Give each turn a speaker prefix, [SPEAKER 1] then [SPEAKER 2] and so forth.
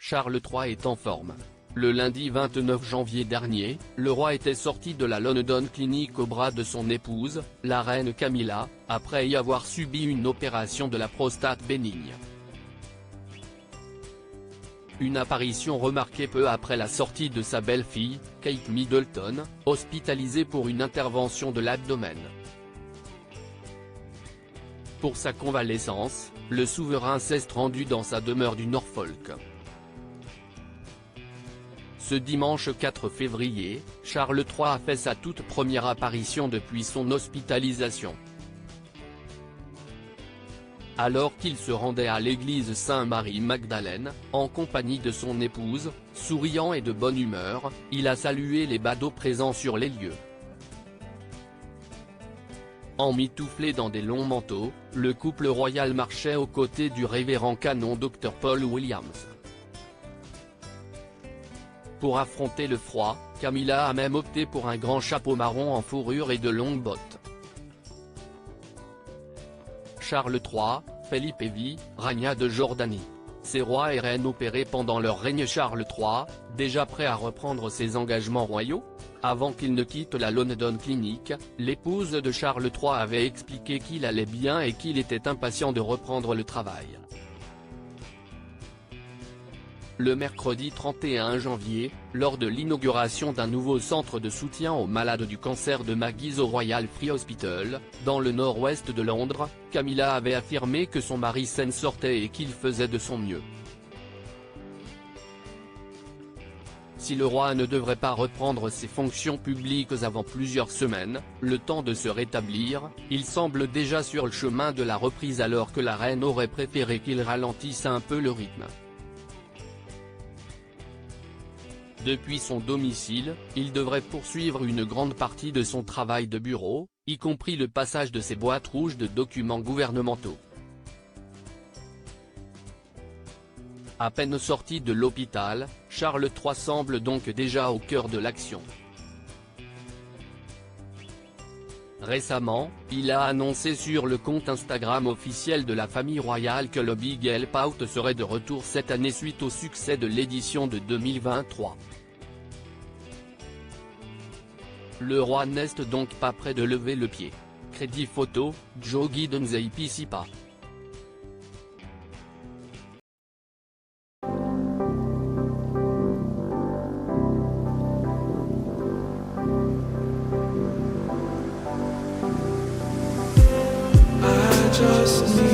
[SPEAKER 1] Charles III est en forme. Le lundi 29 janvier dernier, le roi était sorti de la London Clinic au bras de son épouse, la reine Camilla, après y avoir subi une opération de la prostate bénigne. Une apparition remarquée peu après la sortie de sa belle-fille, Kate Middleton, hospitalisée pour une intervention de l'abdomen. Pour sa convalescence, le souverain s'est rendu dans sa demeure du Norfolk. Ce dimanche 4 février, Charles III a fait sa toute première apparition depuis son hospitalisation. Alors qu'il se rendait à l'église Saint-Marie-Magdalène, en compagnie de son épouse, souriant et de bonne humeur, il a salué les badauds présents sur les lieux. Emmitouflé dans des longs manteaux, le couple royal marchait aux côtés du révérend canon Dr Paul Williams. Pour affronter le froid, Camilla a même opté pour un grand chapeau marron en fourrure et de longues bottes. Charles III, Philippe et Vie, régna de Jordanie. Ces rois et reines opérés pendant leur règne. Charles III, déjà prêt à reprendre ses engagements royaux? Avant qu'il ne quitte la London Clinic, l'épouse de Charles III avait expliqué qu'il allait bien et qu'il était impatient de reprendre le travail. Le mercredi 31 janvier, lors de l'inauguration d'un nouveau centre de soutien aux malades du cancer de Maggie's au Royal Free Hospital, dans le nord-ouest de Londres, Camilla avait affirmé que son mari s'en sortait et qu'il faisait de son mieux. Si le roi ne devrait pas reprendre ses fonctions publiques avant plusieurs semaines, le temps de se rétablir, il semble déjà sur le chemin de la reprise alors que la reine aurait préféré qu'il ralentisse un peu le rythme. Depuis son domicile, il devrait poursuivre une grande partie de son travail de bureau, y compris le passage de ses boîtes rouges de documents gouvernementaux. À peine sorti de l'hôpital, Charles III semble donc déjà au cœur de l'action. Récemment, il a annoncé sur le compte Instagram officiel de la famille royale que le Big Help Out serait de retour cette année suite au succès de l'édition de 2023. Le roi n'est donc pas près de lever le pied. Crédit photo, Joe Guidenzei Pisipa.
[SPEAKER 2] Just